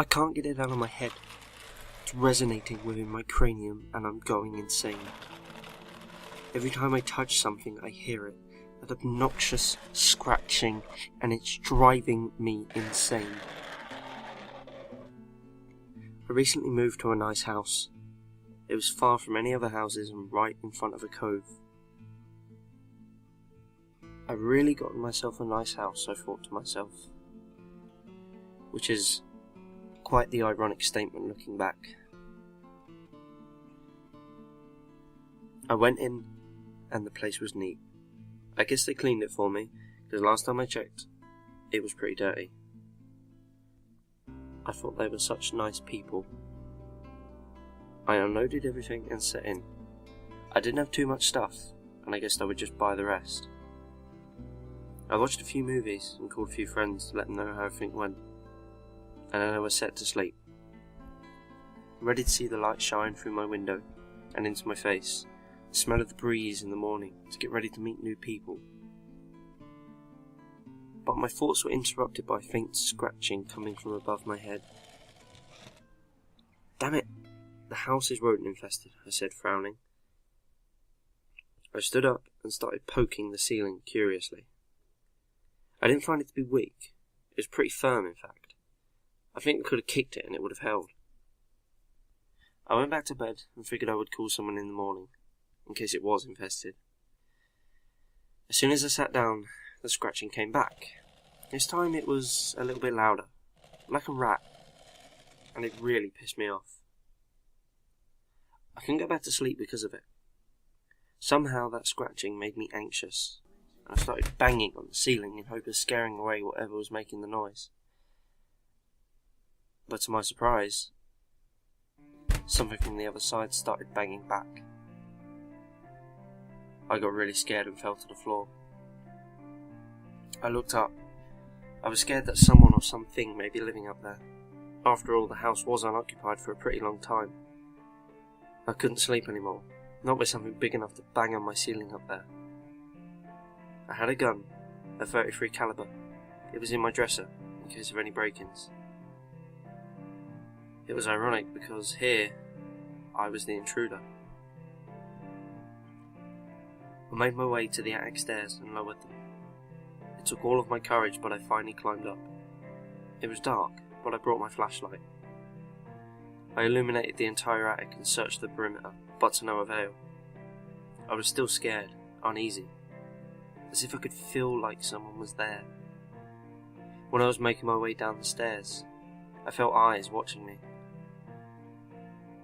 I can't get it out of my head. It's resonating within my cranium and I'm going insane. Every time I touch something I hear it, that obnoxious scratching, and it's driving me insane. I recently moved to a nice house. It was far from any other houses and right in front of a cove. I really got myself a nice house, I thought to myself. Which is quite the ironic statement looking back. I went in and the place was neat. I guess they cleaned it for me, because last time I checked, it was pretty dirty. I thought they were such nice people. I unloaded everything and set in. I didn't have too much stuff, and I guessed I would just buy the rest. I watched a few movies and called a few friends to let them know how everything went, and then I was set to sleep. Ready to see the light shine through my window and into my face, the smell of the breeze in the morning, to get ready to meet new people. But my thoughts were interrupted by faint scratching coming from above my head. Damn it! The house is rodent infested, I said, frowning. I stood up and started poking the ceiling curiously. I didn't find it to be weak. It was pretty firm, in fact. I think I could have kicked it and it would have held. I went back to bed and figured I would call someone in the morning, in case it was infested. As soon as I sat down, the scratching came back. This time it was a little bit louder, like a rat, and it really pissed me off. I couldn't go back to sleep because of it. Somehow that scratching made me anxious, and I started banging on the ceiling in hope of scaring away whatever was making the noise. But to my surprise, something from the other side started banging back. I got really scared and fell to the floor. I looked up. I was scared that someone or something may be living up there. After all, the house was unoccupied for a pretty long time. I couldn't sleep anymore, not with something big enough to bang on my ceiling up there. I had a gun, a .33 caliber. It was in my dresser, in case of any break-ins. It was ironic because here, I was the intruder. I made my way to the attic stairs and lowered them. It took all of my courage, but I finally climbed up. It was dark, but I brought my flashlight. I illuminated the entire attic and searched the perimeter, but to no avail. I was still scared, uneasy, as if I could feel like someone was there. When I was making my way down the stairs, I felt eyes watching me,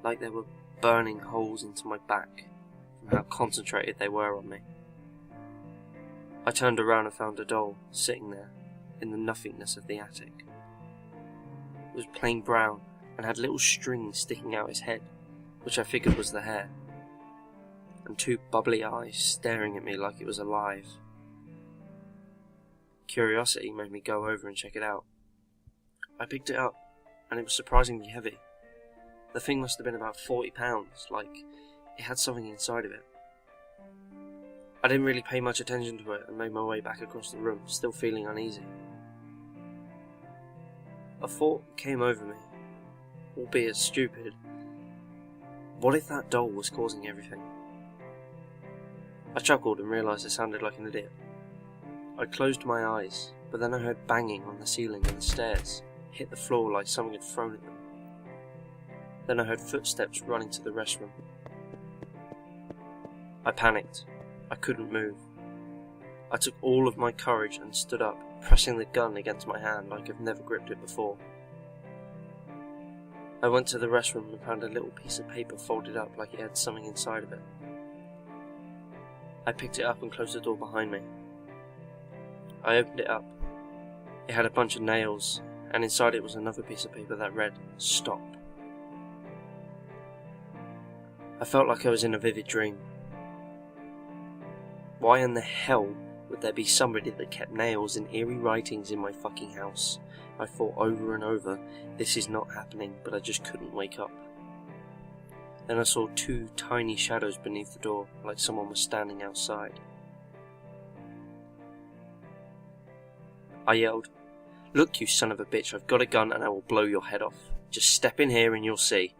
like there were burning holes into my back from how concentrated they were on me. I turned around and found a doll sitting there in the nothingness of the attic. It was plain brown and had little strings sticking out its head, which I figured was the hair, and two bubbly eyes staring at me like it was alive. Curiosity made me go over and check it out. I picked it up, and it was surprisingly heavy. The thing must have been about 40 pounds, like it had something inside of it. I didn't really pay much attention to it and made my way back across the room, still feeling uneasy. A thought came over me, albeit stupid. What if that doll was causing everything? I chuckled and realised I sounded like an idiot. I closed my eyes, but then I heard banging on the ceiling and the stairs hit the floor like someone had thrown at them. Then I heard footsteps running to the restroom. I panicked. I couldn't move. I took all of my courage and stood up, pressing the gun against my hand like I've never gripped it before. I went to the restroom and found a little piece of paper folded up like it had something inside of it. I picked it up and closed the door behind me. I opened it up. It had a bunch of nails, and inside it was another piece of paper that read, "Stop." I felt like I was in a vivid dream. Why in the hell would there be somebody that kept nails and eerie writings in my fucking house? I thought over and over, this is not happening, but I just couldn't wake up. Then I saw two tiny shadows beneath the door, like someone was standing outside. I yelled, "Look, you son of a bitch, I've got a gun and I will blow your head off. Just step in here and you'll see."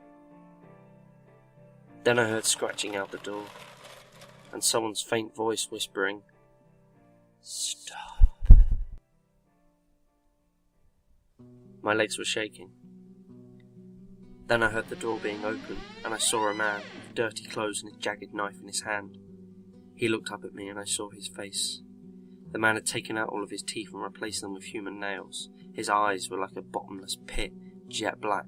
Then I heard scratching out the door, and someone's faint voice whispering, "Stop." My legs were shaking. Then I heard the door being opened, and I saw a man with dirty clothes and a jagged knife in his hand. He looked up at me and I saw his face. The man had taken out all of his teeth and replaced them with human nails. His eyes were like a bottomless pit, jet black,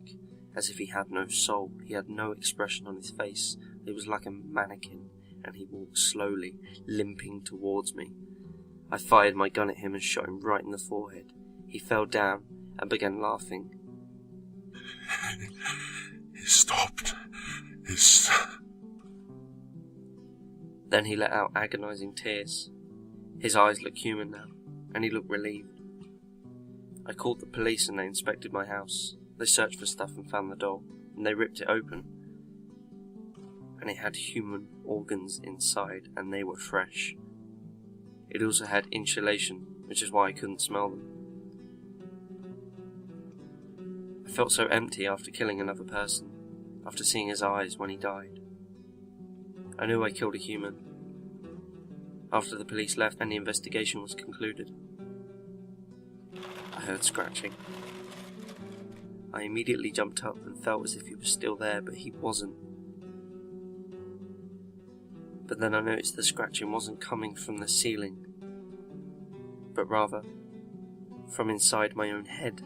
as if he had no soul. He had no expression on his face. He was like a mannequin, and he walked slowly, limping towards me. I fired my gun at him and shot him right in the forehead. He fell down and began laughing. He stopped. Then he let out agonizing tears. His eyes looked human now, and he looked relieved. I called the police and they inspected my house. They searched for stuff and found the doll, and they ripped it open. And it had human organs inside, and they were fresh. It also had insulation, which is why I couldn't smell them. I felt so empty after killing another person, after seeing his eyes when he died. I knew I killed a human. After the police left and the investigation was concluded, I heard scratching. I immediately jumped up and felt as if he was still there, but he wasn't. But then I noticed the scratching wasn't coming from the ceiling, but rather from inside my own head.